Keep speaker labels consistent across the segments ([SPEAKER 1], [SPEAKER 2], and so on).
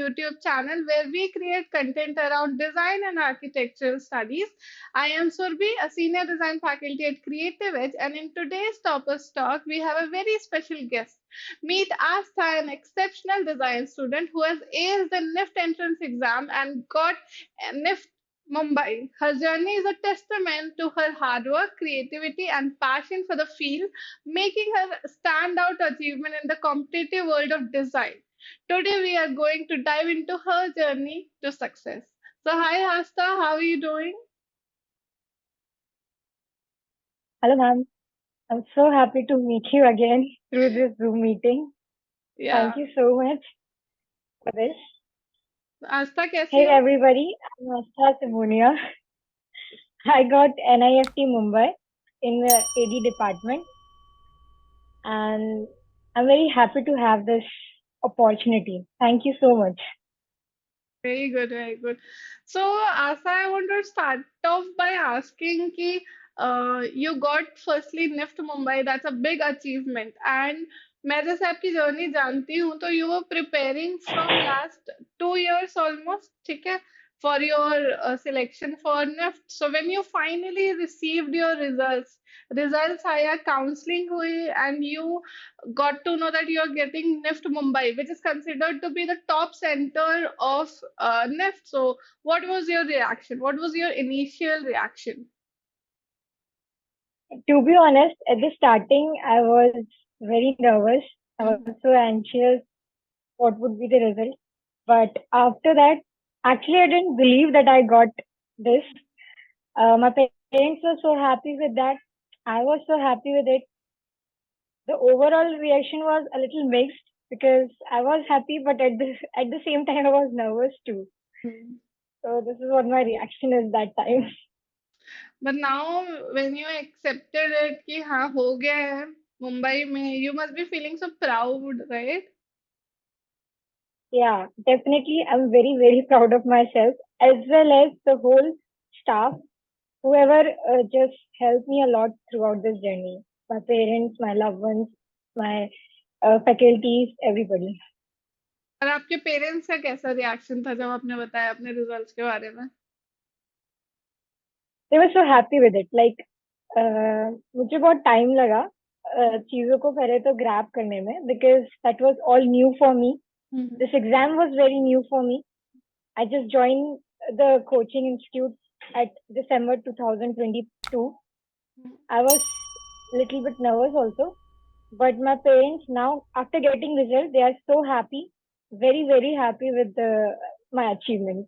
[SPEAKER 1] YouTube channel where we create content around design and architectural studies. I am Surbi, a senior design faculty at Creative Edge, and in today's Toppers Talk, we have a very special guest. Meet Astha, an exceptional design student who has aced the NIFT entrance exam and got a NIFT Mumbai. Her journey is a testament to her hard work, creativity, and passion for the field, making her standout achievement in the competitive world of design. Today, we are going to dive into her journey to success. So, hi Asta, how are you doing?
[SPEAKER 2] Hello, ma'am. I'm so happy to meet you again through this Zoom meeting. Thank
[SPEAKER 1] Yeah,
[SPEAKER 2] you so much for this.
[SPEAKER 1] Asta कैसी
[SPEAKER 2] Hey,
[SPEAKER 1] हो?
[SPEAKER 2] everybody. I'm Astha Simonia. I got NIFT Mumbai in the AD department, and I'm very happy to have this opportunity. Thank you so much.
[SPEAKER 1] Very good, very good. So, Asa, I want to start off by asking ki, you got firstly NIFT Mumbai, that's a big achievement. And मैं जैसे आपकी journey जानती हूँ तो you were preparing from last 2 years almost, ठीक है, for your selection for NIFT. So when you finally received your results आया, counseling हुई, and you got to know that you are getting NIFT Mumbai, which is considered to be the top center of NIFT. So, what was your reaction? What was your initial reaction?
[SPEAKER 2] To be honest, at the starting, I was very nervous. I was
[SPEAKER 1] Mhm.
[SPEAKER 2] so anxious what would be the result. But after that, actually, I didn't believe that I got this. My parents were so happy with that. I was so happy with it. The overall reaction was a little mixed because I was happy, but at the same time, I was nervous too.
[SPEAKER 1] Hmm.
[SPEAKER 2] So this is what my reaction is that time.
[SPEAKER 1] But now, when you accepted it, कि हाँ हो गया है मुंबई में, you must be feeling so proud, right?
[SPEAKER 2] Yeah, definitely, I'm very very proud of myself as well as the whole staff, whoever just helped me a lot throughout this journey. My parents, my loved ones, my faculties, everybody.
[SPEAKER 1] और आपके parents का कैसा reaction था जब आपने बताया अपने results के बारे में?
[SPEAKER 2] They were so happy with it. Like मुझे बहुत टाइम लगा चीजों को पहले तो ग्रैब करने में because that was all new for me.
[SPEAKER 1] Hmm.
[SPEAKER 2] This exam was very new for me. I just joined the coaching institute at December 2022. I was a little bit nervous also, but my parents now, after getting results, they are so happy, very very happy with my achievement.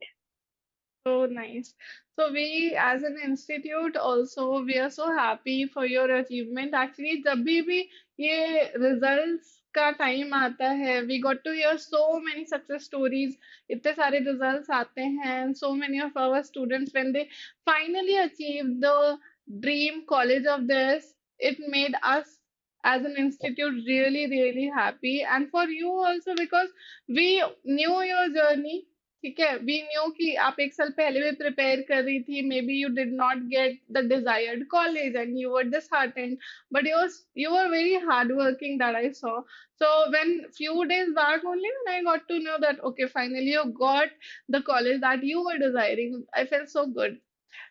[SPEAKER 1] So nice. So we, as an institute, also we are so happy for your achievement. Actually, जब भी ये results का time आता है, we got to hear so many success stories. इतने सारे results आते हैं, and so many of our students, when they finally achieve the dream college of theirs, it made us as an institute really really happy, and for you also because we knew your journey. ठीक है, we knew कि आप एक साल पहले भी prepare कर रही थी, may be you did not get the desired college and you were disheartened, but you were very hardworking, that I saw. So when few days back only, when I got to know that okay, finally you got the college that you were desiring, I felt so good.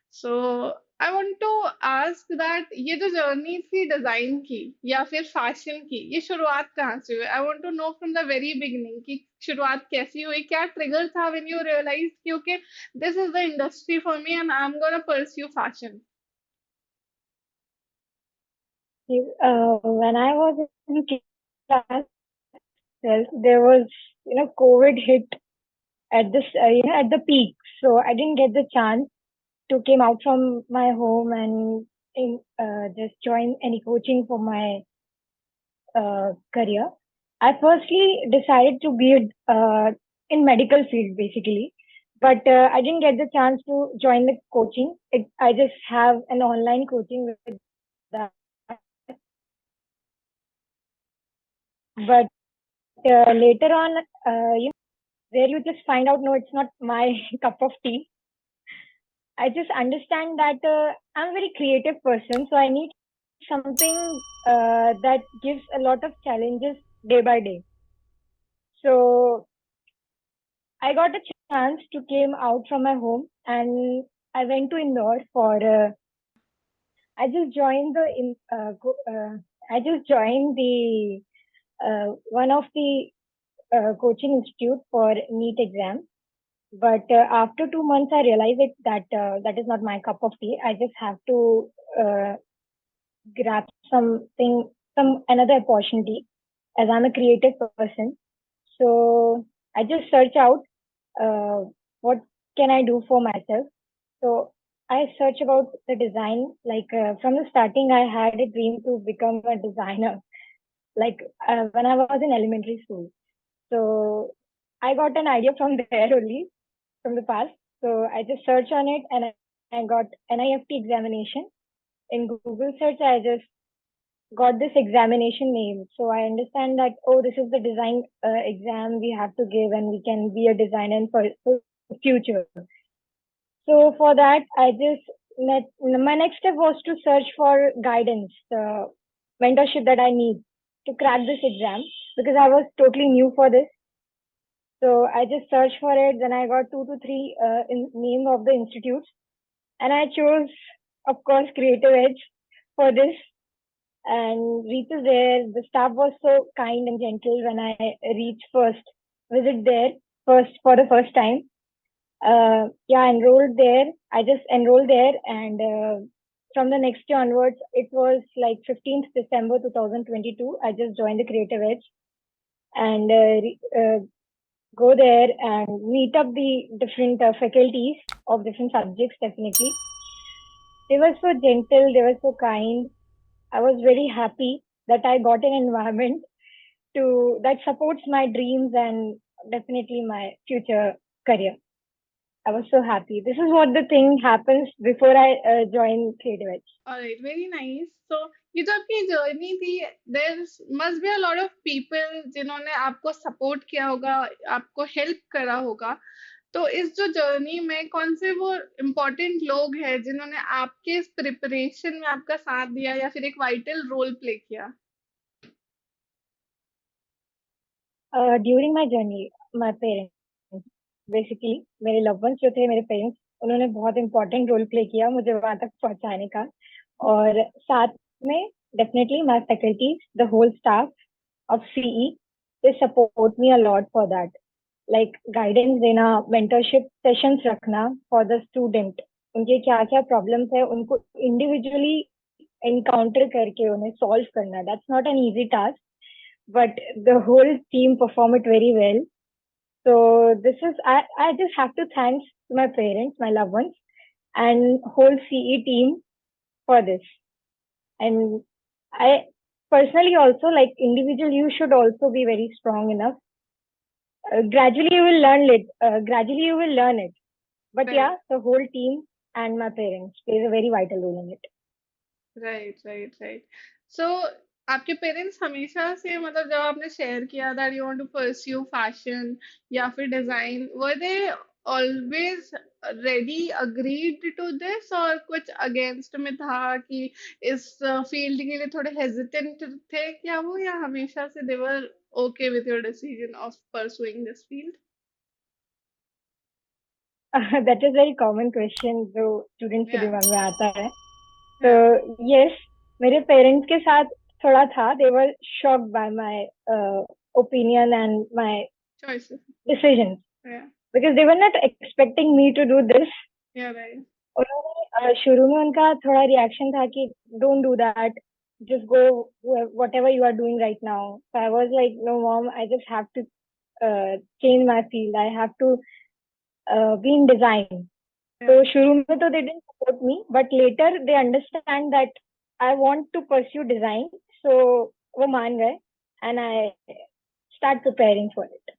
[SPEAKER 1] So I want to ask that ये जो journey थी design की या फिर fashion की, ये शुरुआत कहाँ से हुई? I want to know from the very beginning कि शुरुआत कैसी हुई, क्या ट्रिगर था व्हेन यू रियलाइज कि okay, this is the industry for me and I am gonna pursue fashion.
[SPEAKER 2] When I was in class 12, there was COVID hit at this at the peak, so I didn't get the chance to came out from my home and just join any coaching for my career. I firstly decided to be in medical field basically, but I didn't get the chance to join the coaching. I just have an online coaching with that, but later on, where you just find out, no, it's not my cup of tea. I just understand that I'm a very creative person, so I need something that gives a lot of challenges day by day. So I got a chance to came out from my home and I went to Indore for. I just joined the in. I just joined the one of the coaching institute for NEET exam. But after 2 months, I realized that that is not my cup of tea. I just have to uh, grab something, some another opportunity, as I'm a creative person. So I just search out uh, what can I do for myself. So I search about the design. Like from the starting, I had a dream to become a designer. Like when I was in elementary school. So I got an idea from there only, from the past. So I just searched on it and I got NIFT examination. In Google search, I just got this examination name. So I understand that, oh, this is the design exam we have to give and we can be a designer in for future. So for that, my next step was to search for guidance, mentorship that I need to crack this exam because I was totally new for this. So I just searched for it. Then I got two to three name of the institutes, and I chose, of course, Creative Edge for this. And reaches there, the staff was so kind and gentle when I reached first visit there first for the first time. Yeah, enrolled there. I just enrolled there, and from the next year onwards, it was like 15th December 2022. I just joined the Creative Edge and go there and meet up the different faculties of different subjects. Definitely, they were so gentle. They were so kind. I was very happy that I got an environment to that supports my dreams and definitely my future career. I was so happy. This is what the thing happens before I join Creative Edge.
[SPEAKER 1] Alright very nice तो ये जो आपकी journey थी there must be a lot of people जिन्होंने आपको support किया होगा आपको हेल्प करा होगा तो इस जो जर्नी में कौन से वो इम्पोर्टेंट लोग हैं जिन्होंने आपके इस प्रिपरेशन में आपका साथ दिया या फिर एक वाइटल रोल प्ले किया
[SPEAKER 2] during my journey my parents basically मेरे लव वंस जो थे मेरे पेरेंट्स उन्होंने बहुत इंपॉर्टेंट रोल प्ले किया मुझे वहां तक पहुंचाने का और साथ में definitely my faculties the whole staff of CE they support me a lot for that like guidance देना मेंटरशिप सेशंस रखना फॉर द स्टूडेंट उनके क्या क्या प्रॉब्लम्स है उनको इंडिविजुअली एनकाउंटर करके उन्हें सॉल्व करना that's not an easy task but the whole team perform it very well. So this is I just have to thank my parents, my loved ones, and whole CE team for this. And I personally also like individual. You should also be very strong enough. Gradually you will learn it. Gradually you will learn it. But yeah, the whole team and my parents plays a very vital role in it.
[SPEAKER 1] Right right right so आपके parents हमेशा से मतलब जब आपने share किया that you want to pursue fashion या फिर design were they always ready agreed to this और कुछ अगेंस्ट में था कि इस फील्ड के लिए थोड़े हेजिटेंट थे क्या वो या हमेशा से they were okay with your decision of pursuing this field
[SPEAKER 2] That is very common question जो स्टूडेंट्स के
[SPEAKER 1] या
[SPEAKER 2] दिमाग में आता है. तो
[SPEAKER 1] या
[SPEAKER 2] यस मेरे पेरेंट्स के साथ थोड़ा था they were shocked by my opinion and my
[SPEAKER 1] choices
[SPEAKER 2] decision
[SPEAKER 1] yeah
[SPEAKER 2] because they were not expecting me to do this
[SPEAKER 1] yeah right
[SPEAKER 2] उन्होंने शुरू में उनका थोड़ा रिएक्शन था कि don't do that just go whatever you are doing right now. So I was like, no, mom, I just have to change my field. I have to be in design. So
[SPEAKER 1] या
[SPEAKER 2] शुरू में तो they didn't support me, but later they understand that I want to pursue design. So वो मान गए and I start preparing for it.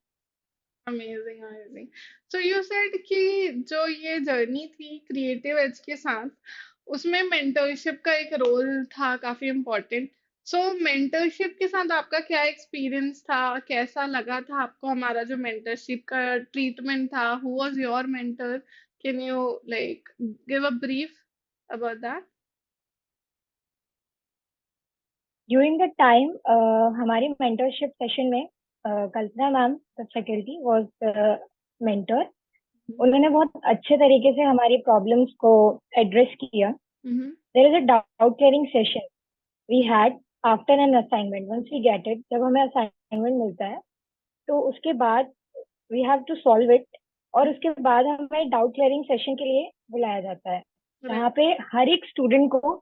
[SPEAKER 1] Amazing amazing so you said कि जो ये जर्नी थी क्रिएटिव एज के साथ उसमें मेंटरशिप का एक रोल था काफी इम्पोर्टेंट सो मेंटरशिप के साथ आपका क्या एक्सपीरियंस था कैसा लगा था आपको हमारा जो मेंटरशिप का ट्रीटमेंट था who was your mentor can you like give a brief about that
[SPEAKER 2] During the time हमारी mentorship session में कल्पना ma'am the faculty was mentor. उन्होंने बहुत अच्छे तरीके से हमारी प्रॉब्लम्स को एड्रेस किया.
[SPEAKER 1] Mm-hmm.
[SPEAKER 2] There is a doubt clearing session we had after an assignment. Once we get it, जब हमें assignment मिलता है, तो उसके बाद we have to solve it, और उसके बाद हमें डाउट क्लियरिंग सेशन के लिए बुलाया जाता है,
[SPEAKER 1] Right.
[SPEAKER 2] जहाँ पे हर एक स्टूडेंट को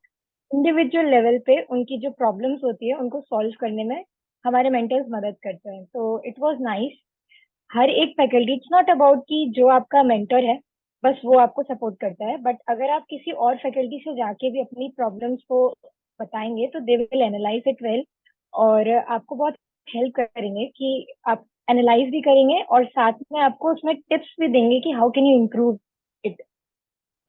[SPEAKER 2] इंडिविजुअल लेवल पे उनकी जो प्रॉब्लम्स होती है उनको सॉल्व करने में हमारे मेंटर्स मदद करते हैं. तो इट वाज नाइस. हर एक फैकल्टी, इट्स नॉट अबाउट कि जो आपका मेंटर है बस वो आपको सपोर्ट करता है, बट अगर आप किसी और फैकल्टी से जाके भी अपनी प्रॉब्लम्स को बताएंगे तो they will analyse it well, और आपको बहुत हेल्प करेंगे कि आप एनालाइज भी करेंगे और साथ में आपको उसमें टिप्स भी देंगे कि how can you improve it.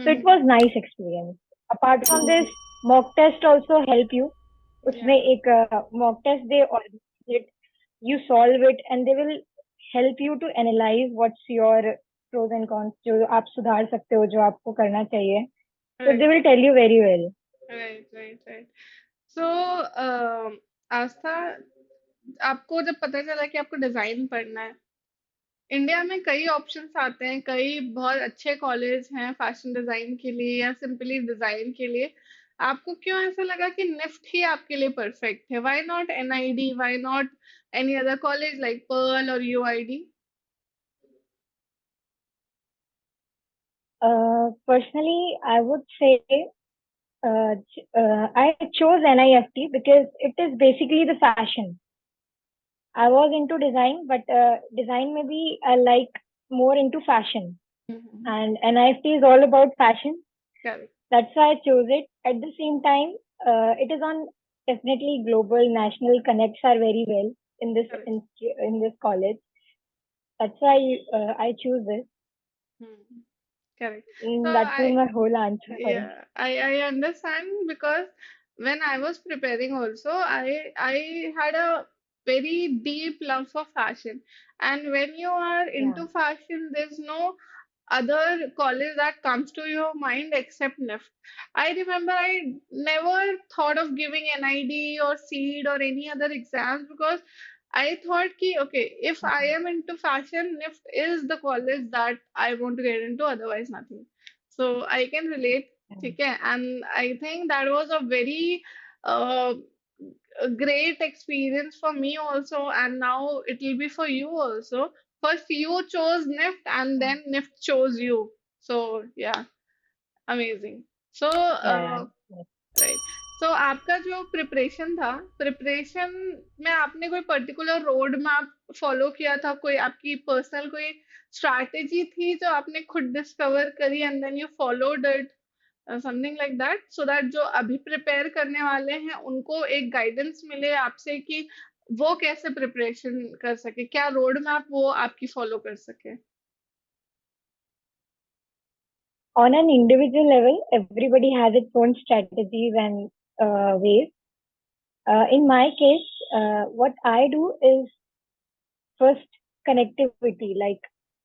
[SPEAKER 2] So it was nice experience. Apart from this, mock test also help you.
[SPEAKER 1] Yeah.
[SPEAKER 2] उसमें एक mock test they organize it, you solve it, and they will help you to analyze what's your pros and cons, जो आप सुधार सकते हो, जो आपको करना चाहिए. So they
[SPEAKER 1] Right.
[SPEAKER 2] will tell you very well.
[SPEAKER 1] Right. So, आस्था, आपको जब पता चला कि आपको डिजाइन पढ़ना है, इंडिया में कई ऑप्शंस आते हैं, कई बहुत अच्छे कॉलेज हैं फैशन डिजाइन के लिए या सिंपली डिजाइन के लिए. आपको क्यों ऐसा लगा कि निफ्ट ही आपके लिए परफेक्ट है? Why not NID, why not any other college like Pearl और UID?
[SPEAKER 2] Personally, I would say I chose NIFT because it is basically the fashion. I was into design, but design maybe I like more into fashion. And NIFT is all about fashion.
[SPEAKER 1] Correct.
[SPEAKER 2] That's why I chose it. At the same time, it is on definitely global, national connects are very well in this
[SPEAKER 1] Correct.
[SPEAKER 2] in this college. That's why I choose this.
[SPEAKER 1] Correct. So
[SPEAKER 2] That was my whole answer for it.
[SPEAKER 1] yeah, I understand, because when I was preparing also, I had a very deep love for fashion, and when you are
[SPEAKER 2] Yeah.
[SPEAKER 1] into fashion, there's no other college that comes to your mind except NIFT. I remember I never thought of giving NID or SEED or any other exams, because I thought ki okay, if I am into fashion, NIFT is the college that I want to get into, otherwise nothing. So I can relate, ठीक है? And I think that was a very uh, a great experience for me also, and now it will be for you also. First you chose NIFT and then NIFT chose you. So yeah, amazing. So
[SPEAKER 2] Yeah. Yeah.
[SPEAKER 1] Right. So आपका जो preparation में आपने कोई particular road map follow किया था? कोई आपकी personal कोई स्ट्रैटेजी थी जो आपने खुद डिस्कवर करी and then you followed it, something like that, so that जो अभी प्रिपेयर करने वाले हैं उनको एक गाइडेंस मिले आपसे कि वो कैसे प्रिपरेशन कर सके, क्या रोड मैप वो आपकी फॉलो कर सके?
[SPEAKER 2] On an individual level, everybody has its own strategies and ways. In my case, what I do is first connectivity. Like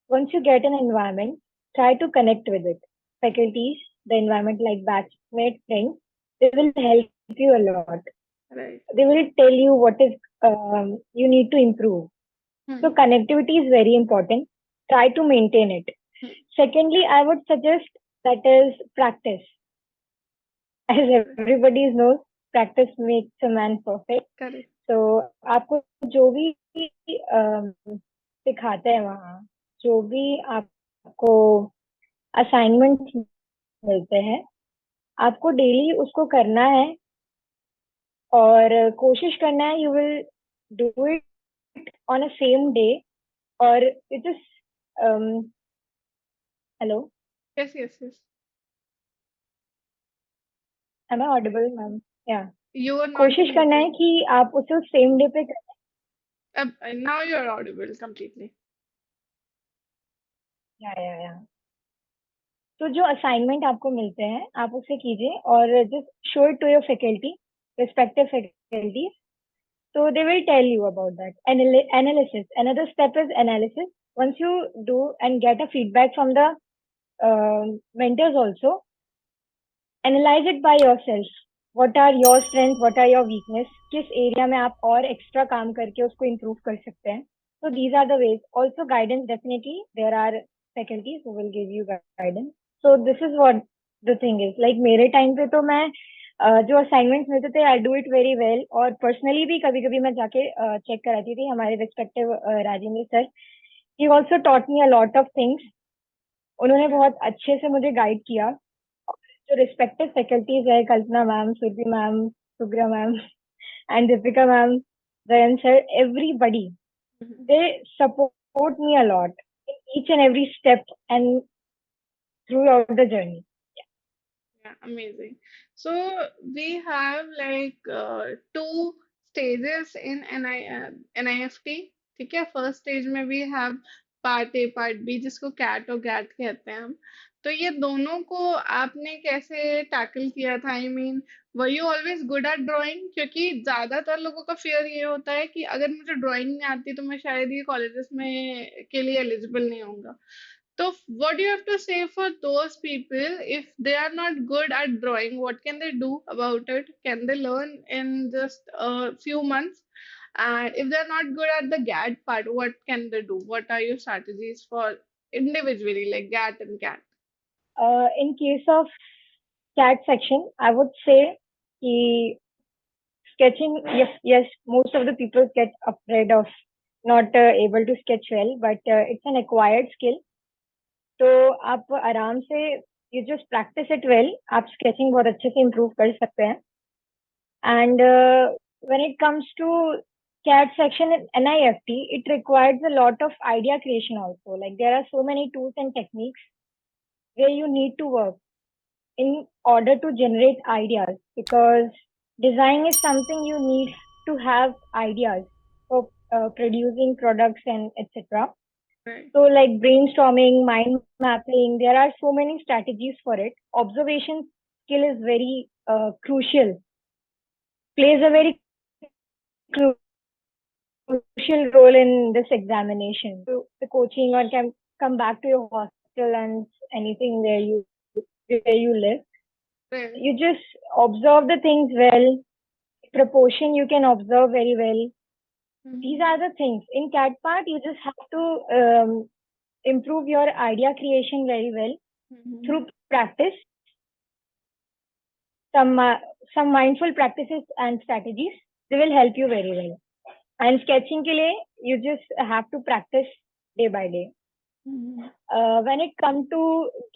[SPEAKER 2] once you get an environment, try to connect with it. Faculties, the environment like batchmate friends, they will help you a lot.
[SPEAKER 1] Right.
[SPEAKER 2] They will tell you what is you need to improve. So connectivity is very important. Try to maintain it. Secondly, I would suggest that is practice. As everybody knows, practice makes a man perfect.
[SPEAKER 1] Correct.
[SPEAKER 2] तो आपको जो भी सिखाते हैं वहाँ, जो भी आपको असाइनमेंट मिलते हैं, आपको डेली उसको करना है और कोशिश करना है you will do it on a same day. और it is hello,
[SPEAKER 1] Yes.
[SPEAKER 2] Am I audible ma'am? Yeah,
[SPEAKER 1] You are not
[SPEAKER 2] कोशिश करना है
[SPEAKER 1] muted.
[SPEAKER 2] कि आप उसे सेम डे पे
[SPEAKER 1] Now you are audible completely.
[SPEAKER 2] या. तो जो असाइनमेंट आपको मिलते हैं आप उसे कीजिए और just show it to your faculty, respective faculty. So they will tell you about that. Analysis. Another step is analysis. Once you do and get a feedback from the mentors also, analyze it by yourself. What are your strengths? What are your weakness? किस area में आप और extra काम करके उसको improve कर सकते हैं? So these are the ways. Also guidance, definitely there are faculties who will give you guidance. So this is what the thing is. Like मेरे time पे तो मैं जो assignments मिलते थे I do it very well और personally भी कभी कभी मैं जाके check कराती थी हमारे respective Rajendra sir. He also taught me a lot of things. उन्होंने
[SPEAKER 1] Yeah.
[SPEAKER 2] बहुत अच्छे से मुझे गाइड किया. और जो रिस्पेक्टिव फैकल्टीज है कल्पना मैम, सुरभि मैम, सुग्रा ma'am and Deepika ma'am, Zayan sir, everybody,
[SPEAKER 1] Mhm.
[SPEAKER 2] they support me a lot in each and every step and throughout the journey.
[SPEAKER 1] Yeah, amazing. So we have like two stages in NIFT. ठीक है, first stage में we have part A part B जिसको CAT और GAT कहते हैं हम. तो ये दोनों को आपने कैसे टैकल किया था? I mean were you always good at drawing? क्योंकि ज्यादातर लोगों का फियर ये होता है कि अगर मुझे ड्राइंग नहीं आती तो मैं शायद ये कॉलेजेस में के लिए एलिजिबल नहीं होऊंगा. So, what do you have to say for those people if they are not good at drawing? What can they do about it? Can they learn in just a few months? And if they're not good at the GAT part, what can they do? What are your strategies for individually, like GAT and CAT?
[SPEAKER 2] In case of CAT section, I would say कि sketching, yes, most of the people get afraid of not able to sketch well, but it's an acquired skill. तो आप आराम से you just practice it well, आप sketching बहुत अच्छे से improve कर सकते हैं. And when it comes to CAT section in NIFT, it requires a lot of idea creation also. Like there are so many tools and techniques where you need to work in order to generate ideas because design is something you need to have ideas for producing products and etc.
[SPEAKER 1] Right.
[SPEAKER 2] So like brainstorming, mind mapping, there are so many strategies for it. Observation skill is very crucial, plays a very crucial role in this examination. So the coaching or can come back to your hostel and anything where you live.
[SPEAKER 1] Right.
[SPEAKER 2] You just observe the things well. Proportion you can observe very well. These
[SPEAKER 1] Mm-hmm.
[SPEAKER 2] are the things. In CAT part, you just have to improve your idea creation very well
[SPEAKER 1] Mm-hmm.
[SPEAKER 2] through practice. Some uh, some mindful practices and strategies they will help you very well. And sketching के लिए you just have to practice day by day.
[SPEAKER 1] Mm-hmm.
[SPEAKER 2] When it comes to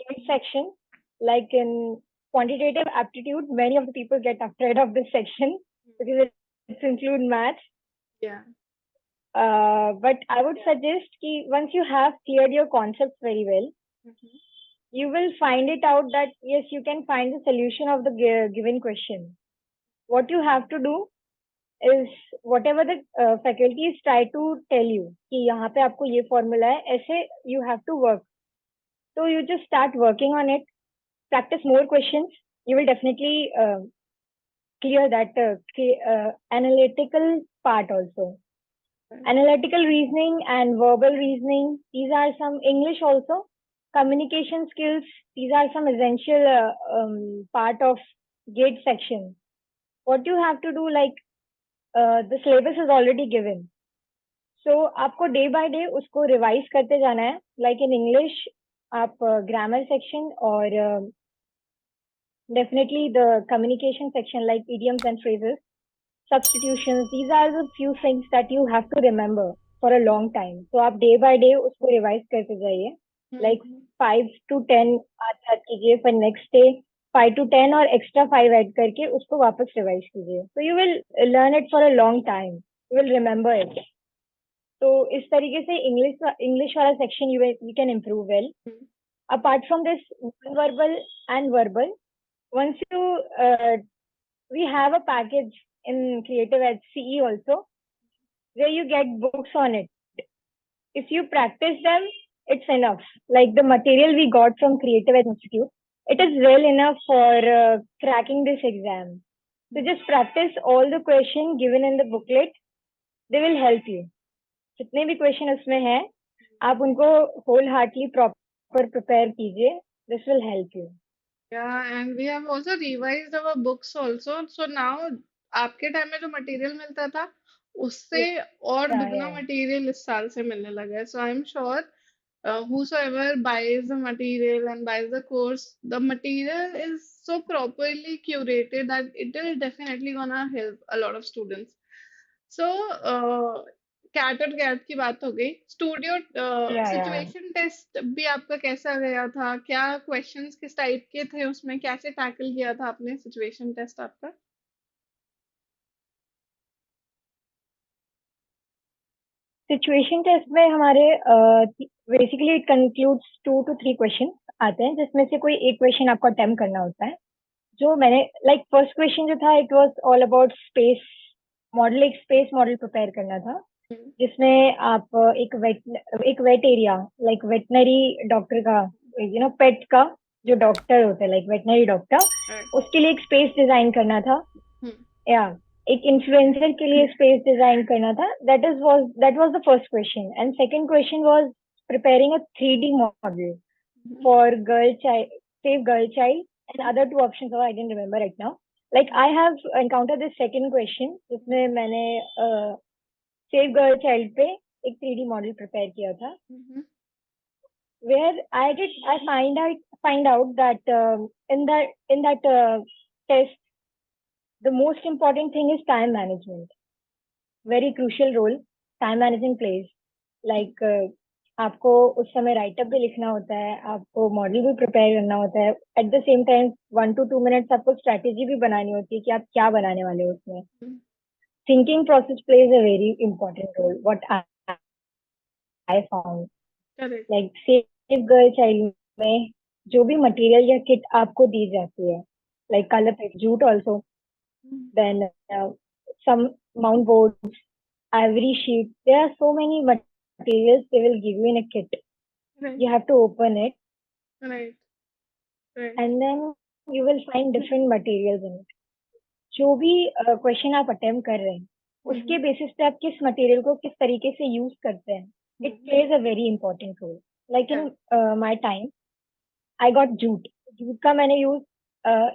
[SPEAKER 2] GATE section, like in quantitative aptitude, many of the people get afraid of this section because it includes maths.
[SPEAKER 1] Yeah.
[SPEAKER 2] But I would suggest that once you have cleared your concepts very well,
[SPEAKER 1] Mm-hmm.
[SPEAKER 2] you will find it out that yes, you can find the solution of the given question. What you have to do is whatever the faculties try to tell you कि यहाँ पे आपको ये formula है ऐसे you have to work. So you just start working on it, practice more questions. You will definitely clear that analytical part also.
[SPEAKER 1] Right.
[SPEAKER 2] Analytical reasoning and verbal reasoning, these are some English also. Communication skills, these are some essential part of GATE section. What you have to do, like the syllabus is already given. So आपको day by day उसको revise करते जाना है. Like in English आप grammar section और definitely the communication section like idioms and phrases, substitutions, these are the few things that you have to remember for a long time. So आप day by day उसको revise करते जाइए. Like
[SPEAKER 1] Mm-hmm.
[SPEAKER 2] 5 to 10 आज याद कीजिए, for next day 5 to 10 और extra 5 add करके उसको वापस revise कीजिए. So you will learn it for a long time. You will remember it. तो इस तरीके से इंग्लिश वाला section you can improve well. Apart from this, non-verbal and verbal, once you we have a package in Creative Edge CE also where you get books on it. If you practice them, it's enough. Like the material we got from Creative Edge Institute, it is well enough for cracking this exam. So just practice all the questions given in the booklet. They will help you. जितने भी question उसमें हैं आप उनको whole Hartley proper prepare कीजिए. This will help you.
[SPEAKER 1] Yeah, and we have also revised our books also. So now आपके time में जो मटेरियल मिलता था उससे और
[SPEAKER 2] Yeah,
[SPEAKER 1] दुगना
[SPEAKER 2] yeah.
[SPEAKER 1] मटेरियल इस साल से मिलने लगा है. So I am sure whosoever buys the material and buys the course, the material is so properly curated that it will definitely gonna help a lot of students. So CAT और CAT की बात हो गई. Studio
[SPEAKER 2] Yeah, yeah.
[SPEAKER 1] Situation test भी आपका कैसा गया था? क्या क्वेश्चंस किस टाइप के थे उसमें? कैसे टैकल किया था आपने सिचुएशन टेस्ट आपका?
[SPEAKER 2] सिचुएशन टेस्ट में हमारे basically it concludes 2 to 3 question आते हैं, जिसमें से कोई एक क्वेश्चन आपको अटेम्प्ट करना होता है. जो मैंने लाइक फर्स्ट क्वेश्चन जो था, it was all about space model. एक स्पेस मॉडल प्रिपेयर करना था,
[SPEAKER 1] हम्म.
[SPEAKER 2] जिसमें आप एक wait area, like veterinary doctor का, पेट का जो डॉक्टर होता है, लाइक वेटनरी डॉक्टर,
[SPEAKER 1] Right.
[SPEAKER 2] उसके लिए एक स्पेस डिजाइन करना था.
[SPEAKER 1] हम्म.
[SPEAKER 2] या एक इन्फ्लुएंसर के लिए स्पेस डिजाइन करना था. That was the first question. And second question was preparing a 3D model
[SPEAKER 1] hmm.
[SPEAKER 2] for girl child, save girl child, and other two options I didn't remember right now. Like I have encountered this second question, जिसमें मैंने save girl child पे एक 3D model prepare किया था.
[SPEAKER 1] हम्म.
[SPEAKER 2] Where I find out that in that test, the most important thing is time management. Very crucial role time managing plays. Like आपको उस समय write up भी लिखना होता है, आपको मॉडल भी प्रिपेयर करना होता है. At the same time 1 to 2 minutes आपको स्ट्रैटेजी भी बनानी होती है कि आप क्या बनाने वाले हो उसमें. Thinking process plays a very important role, what I found.
[SPEAKER 1] Correct.
[SPEAKER 2] Like save girl child में जो भी मटेरियल या किट आपको दी जाती है, like colour page, jute also,
[SPEAKER 1] hmm.
[SPEAKER 2] then some mount boards, ivory sheet. There are so many materials they will give you in a kit.
[SPEAKER 1] Right.
[SPEAKER 2] You have to open it,
[SPEAKER 1] Right. Right.
[SPEAKER 2] and then you will find different materials in it. जो भी question आप attempt कर रहे हैं, उसके basis पे आप किस मटेरियल को किस तरीके से यूज करते हैं, it plays a very important role. Like in my time I got jute. Jute का मैंने यूज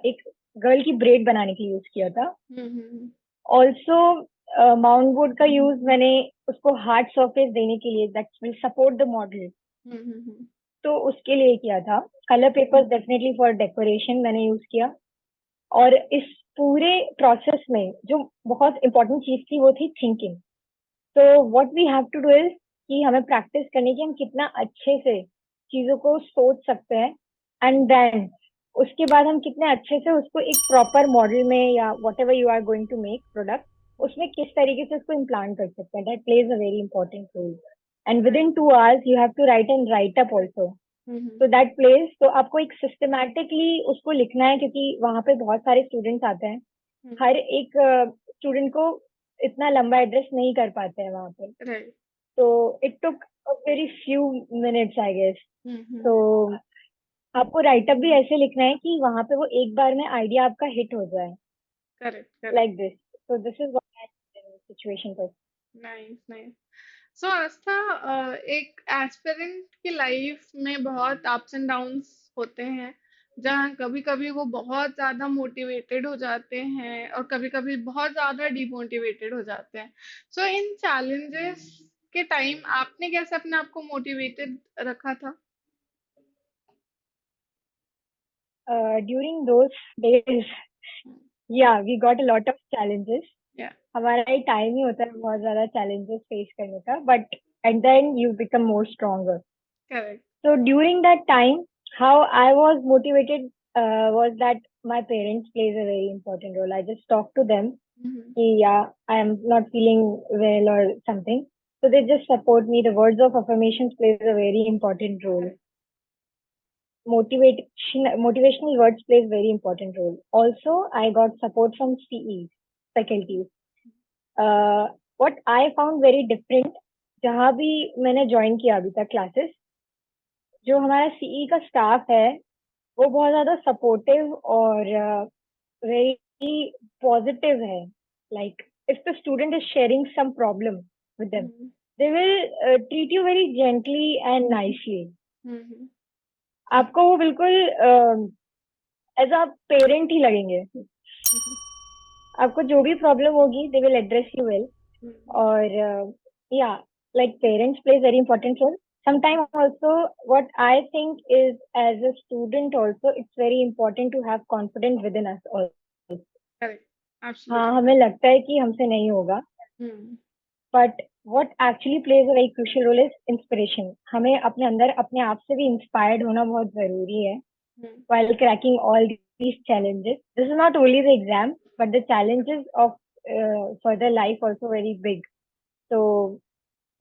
[SPEAKER 2] एक गर्ल की ब्रेड बनाने के लिए यूज किया था.
[SPEAKER 1] हम्म.
[SPEAKER 2] ऑल्सो माउंट बोर्ड का यूज मैंने उसको हार्ड सरफेस देने के लिए, that will support the model,
[SPEAKER 1] hmm.
[SPEAKER 2] तो उसके लिए किया था. Colour papers definitely for decoration मैंने यूज किया. और इस पूरे प्रोसेस में जो बहुत इंपॉर्टेंट चीज थी वो थी थिंकिंग. तो what we have to do is कि हमें प्रैक्टिस करनी कि हम कितना अच्छे से चीजों को सोच सकते हैं, एंड देन उसके बाद हम कितने अच्छे से उसको एक प्रॉपर मॉडल में या whatever you are going to make product, उसमें किस तरीके से उसको इम्प्लांट कर सकते हैं. That plays a very important role. And within 2 hours you have to write and write up also. तो दैट प्लेस, तो आपको एक सिस्टमैटिकली उसको लिखना है, क्योंकि वहां पे बहुत सारे स्टूडेंट्स आते हैं. हर एक स्टूडेंट को इतना लंबा एड्रेस नहीं कर पाते हैं वहां पे.
[SPEAKER 1] Right.
[SPEAKER 2] तो it took a very few minutes I guess. तो आपको राइटअप भी ऐसे लिखना है कि वहां पे वो एक बार में आइडिया आपका हिट हो जाए,
[SPEAKER 1] Correct. Correct.
[SPEAKER 2] Like this. तो दिस इज व्हाट सिचुएशन पर.
[SPEAKER 1] Nice. Nice. सो आस्था, एक एस्पिरेंट की लाइफ में बहुत अप्स एंड डाउन्स होते हैं, जहाँ कभी कभी वो बहुत ज्यादा मोटिवेटेड हो जाते हैं और कभी कभी बहुत ज्यादा डिमोटिवेटेड हो जाते हैं. सो इन चैलेंजेस के टाइम आपने कैसे अपने आप को मोटिवेटेड रखा था?
[SPEAKER 2] During those days, yeah we got a lot of challenges.
[SPEAKER 1] Yeah.
[SPEAKER 2] हमारा ही टाइम ही होता है बहुत ज्यादा चैलेंजेस फेस करने का, but at the end you become more stronger.
[SPEAKER 1] Correct.
[SPEAKER 2] So during that time, how I was motivated was that my parents plays a very important role. I just talked to them, कि, yeah, I am not feeling well or something. So they just support me. The words of affirmations plays a very important role. Motivational words plays very important role. Also, I got support from CE faculties. What I found very different, जहाँ भी मैंने join किया अभी तक classes, जो हमारा CE का staff है वो बहुत ज्यादा सपोर्टिव और वेरी पॉजिटिव है. Like if the student is sharing some problem with them, they will treat you very gently and nicely. आपको वो बिल्कुल एज अ पेरेंट ही लगेंगे. आपको जो भी प्रॉब्लम होगी they will address you well.
[SPEAKER 1] Hmm.
[SPEAKER 2] or yeah, like parents plays very important role. Sometimes also what I think is, as a student also, it's very important to have confidence within us also.
[SPEAKER 1] Correct.
[SPEAKER 2] हाँ,
[SPEAKER 1] Absolutely
[SPEAKER 2] हमें
[SPEAKER 1] correct.
[SPEAKER 2] लगता है कि हमसे नहीं होगा,
[SPEAKER 1] Hmm.
[SPEAKER 2] but what actually plays a very crucial role is inspiration. हमें अपने अंदर अपने आप से भी इंस्पायर्ड होना बहुत जरूरी है
[SPEAKER 1] Hmm.
[SPEAKER 2] while cracking all these challenges. This is not only the exam, but the challenges of further life also very big. So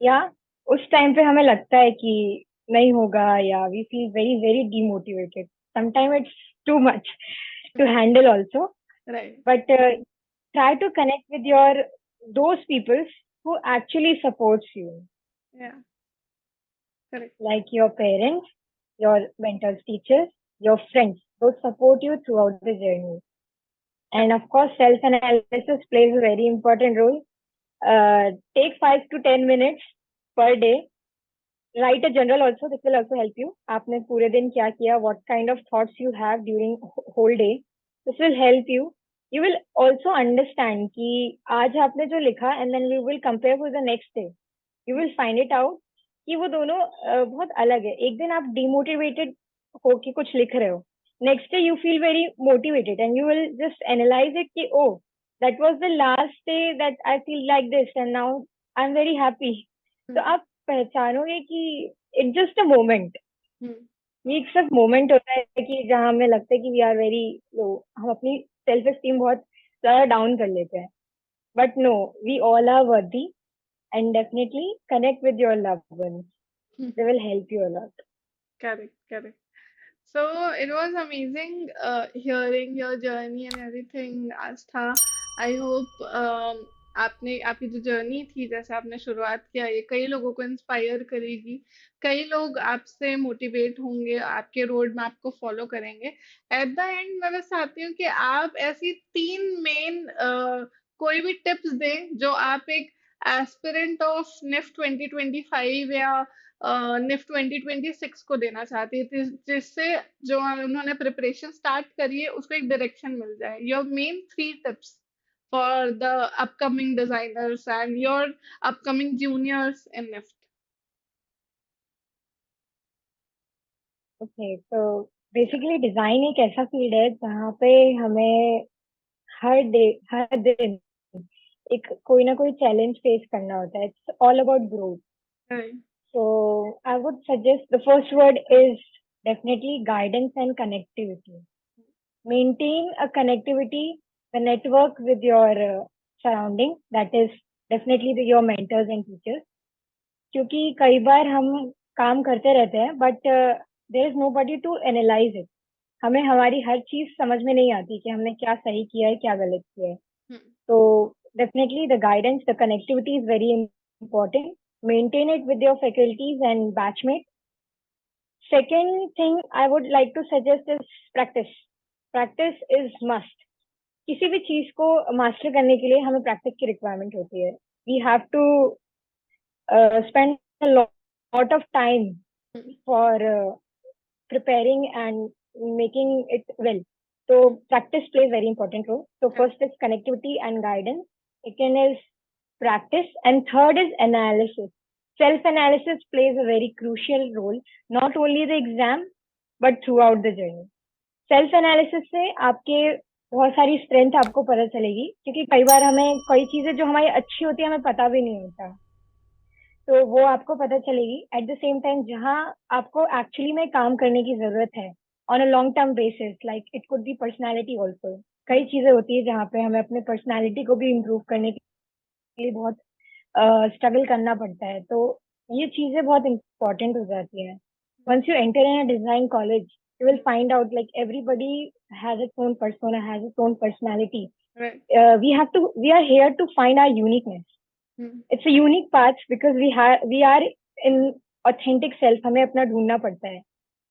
[SPEAKER 2] yeah, उस टाइम पे हमें लगता है कि नहीं होगा, या we feel very very demotivated. Sometimes it's too much to handle also,
[SPEAKER 1] Right.
[SPEAKER 2] but try to connect with your those people who actually supports you,
[SPEAKER 1] Yeah. Correct.
[SPEAKER 2] like your parents, your mentors, teachers, your friends. Those support you throughout the journey. And
[SPEAKER 1] Correct.
[SPEAKER 2] of course, self-analysis plays a very important role. Take 5 to 10 minutes per day. Write a journal also. This will also help you. आपने पूरे दिन क्या किया? What kind of thoughts you have during whole day? This will help you. You will also understand कि आज आपने जो लिखा, and then you will compare with the next day. You will find it out कि वो दोनों बहुत अलग है. एक दिन आप demotivated होके कुछ लिख रहे हो. Next day you feel very motivated and you will just analyze it कि oh, that was the last day that I feel like this and now I'm very happy. तो
[SPEAKER 1] Hmm.
[SPEAKER 2] आप पहचानोगे कि it's just a moment.
[SPEAKER 1] Hmm.
[SPEAKER 2] ये एक सिर्फ moment होता है कि जहाँ हमें लगता है कि वी आर वेरी लो, हम अपनी सेल्फ एस्टीम बहुत ज्यादा डाउन कर लेते हैं. But no, we all are worthy and definitely connect with your loved ones. They will help you a lot.
[SPEAKER 1] Correct. Correct. So it was amazing hearing your journey and everything, Astha. I hope आपने आपकी जो journey थी, जैसे आपने शुरुआत किया, ये कई लोगों को इंस्पायर करेगी. कई लोग आपसे मोटिवेट होंगे, आपके रोड मैप को फॉलो करेंगे. एट द एंड मैं बस चाहती हूँ कि आप ऐसी तीन मेन कोई भी टिप्स दें जो आप एक एस्पिरेंट ऑफ निफ्ट 2025 या निफ्ट 2026 को देना चाहती थी, जिससे जो उन्होंने प्रिपरेशन स्टार्ट करी है उसको एक डायरेक्शन मिल जाए. Your main three tips for the upcoming designers and your upcoming juniors in NIFT.
[SPEAKER 2] Okay, तो बेसिकली डिजाइन एक ऐसा फील्ड है जहाँ पे हमें हर डे हर दिन एक कोई ना कोई चैलेंज फेस करना होता है. It's all about growth.
[SPEAKER 1] Right.
[SPEAKER 2] So I would suggest the first word is definitely guidance and connectivity. Maintain a connectivity, the network with your surrounding, that is definitely your mentors and teachers. क्योंकि कई बार हम काम करते रहते हैं, but there is nobody to analyse it. हमें हमारी हर चीज समझ में नहीं आती कि हमने क्या सही किया है, क्या गलत किया है. So definitely the guidance, the connectivity is very important. Maintain it with your faculties and batchmates. Second thing I would like to suggest is practice. Practice is must. किसी भी चीज को मास्टर करने के लिए हमें प्रैक्टिस की रिक्वायरमेंट होती है. We have to spend a lot of time for preparing and making it well. So practice plays very important role. So first is connectivity and guidance. Second is practice, and third is analysis. Self-analysis plays a very crucial role, not only the exam, but throughout the journey. Self analysis से आपके बहुत सारी strength आपको पता चलेगी, क्योंकि कई बार हमें कई चीजें जो हमारी अच्छी होती है हमें पता भी नहीं होता. तो वो आपको पता चलेगी. एट द सेम टाइम जहाँ आपको एक्चुअली में काम करने की जरूरत है on a long term basis, like it could be personality also. कई चीजें होती है जहाँ पे हमें अपने पर्सनैलिटी को भी इम्प्रूव करने के लिए बहुत स्ट्रगल करना पड़ता है. तो ये चीजें बहुत इंपॉर्टेंट हो जाती हैं. Once you enter in a design college, you will find out like everybody has its own persona, has its own personality.
[SPEAKER 1] Right.
[SPEAKER 2] We are here to find our uniqueness. It's a unique path because we are in authentic self. हमें अपना ढूंढना पड़ता है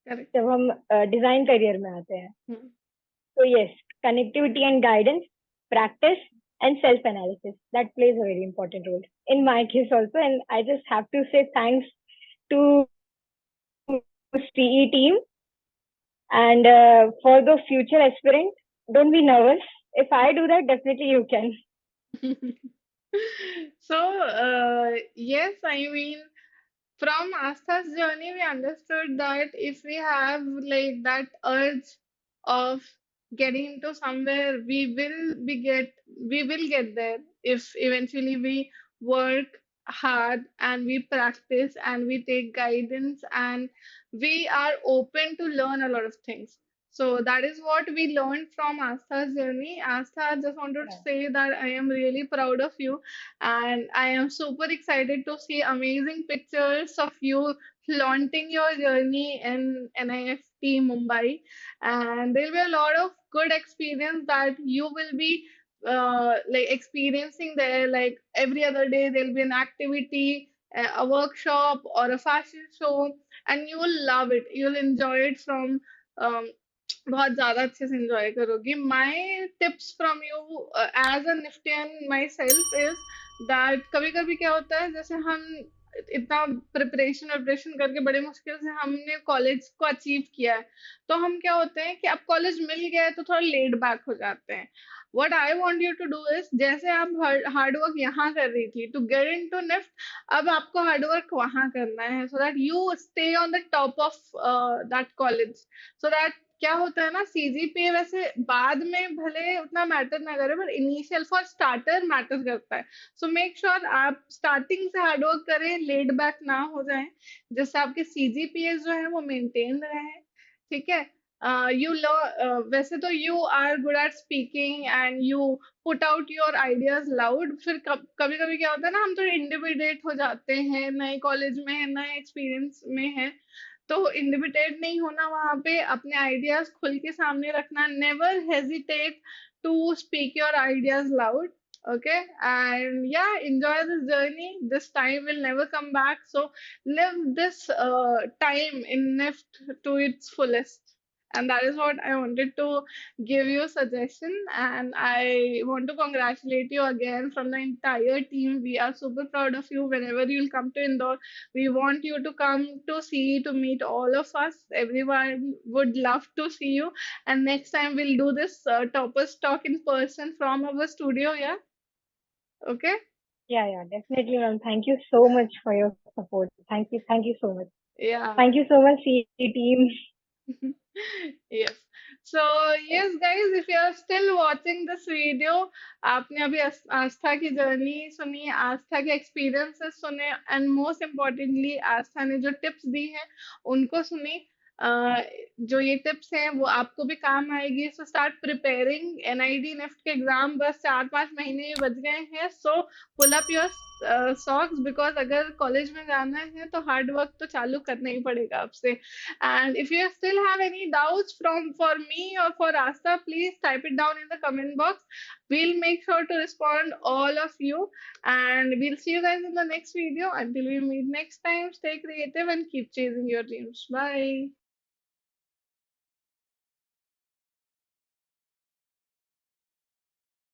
[SPEAKER 1] Correct.
[SPEAKER 2] जब हम design career में आते हैं.
[SPEAKER 1] Hmm.
[SPEAKER 2] So yes, connectivity and guidance, practice, and self-analysis, that plays a very important role in my case also. And I just have to say thanks to CE team. And for the future aspirant, don't be nervous. If I do that, definitely you can.
[SPEAKER 1] So, yes, I mean, from Astha's journey, we understood that if we have like that urge of getting into somewhere, we will get there if eventually we work hard and we practice and we take guidance and we are open to learn a lot of things. So that is what we learned from Astha's journey. Astha, I just wanted to
[SPEAKER 2] Yeah.
[SPEAKER 1] say that I am really proud of you and I am super excited to see amazing pictures of you flaunting your journey in NIFT Mumbai. And there'll be a lot of good experience that you will be like experiencing there. Like every other day, there'll be an activity, a workshop, or a fashion show, and you will love it. You'll enjoy it from um, बहुत ज्यादा अच्छे से enjoy करोगी my tips from you as a NIFTian myself is that कभी कभी क्या होता है जैसे हम इतना प्रिपरेशन प्रिपरेशन करके बड़े मुश्किल से हमने कॉलेज को अचीव किया है तो हम क्या होते हैं कि अब कॉलेज मिल गया है तो थोड़ा लेड बैक हो जाते हैं what I want you to do is जैसे आप हार्ड वर्क यहाँ कर रही थी to get into NIFT अब आपको हार्ड वर्क वहां करना है so that you stay on the top of that college so that क्या होता है ना सीजीपीए वैसे बाद में भले उतना मैटर ना करे पर इनिशियल फॉर स्टार्टर मैटर करता है सो मेक श्योर आप स्टार्टिंग से हार्डवर्क करें लेड बैक ना हो जाए जिससे आपके सीजीपीए जो है वो मेंटेन रहे ठीक है यू लो वैसे तो you are good at speaking and you put out your ideas loud फिर कभी कभी क्या होता है ना हम थोड़े इंडिविडेट हो जाते हैं नए कॉलेज में है नए एक्सपीरियंस में है तो इंडिमिटेट नहीं होना वहां पे अपने आइडियाज खुल के सामने रखना never hesitate to speak your ideas loud okay and yeah enjoy this journey this time will never come back so live this time in NIFT to its fullest and that is what I wanted to give you a suggestion and I want to congratulate you again from the entire team we are super proud of you whenever you'll come to Indore we want you to come to see, to meet all of us. Everyone would love to see you. And next time we'll do this toppers talk in person from our studio. Yeah. Okay.
[SPEAKER 2] Yeah, yeah, definitely, ma'am. Thank you so much for your support. Thank you so much.
[SPEAKER 1] Yeah.
[SPEAKER 2] Thank you so much, CE team.
[SPEAKER 1] Yes. So yes, guys, if you are still watching this video, आपने अभी आस्था की journey सुनी, आस्था के experiences सुने, and most importantly आस्था ने जो tips दी हैं उनको सुनी. अह, जो ये टिप्स हैं वो आपको भी काम आएगी. So start preparing NID NIFT के एग्जाम बस 4-5 महीने ही बच गए हैं. So pull up your socks because अगर कॉलेज में जाना है तो हार्ड वर्क तो चालू करना ही पड़ेगा आपसे. And if you still have any doubts from for me or for Asta, please type it down in the comment box. We'll make sure to respond all of you. And we'll see you guys in the next video. Until we meet next time, stay creative and keep chasing your dreams. Bye.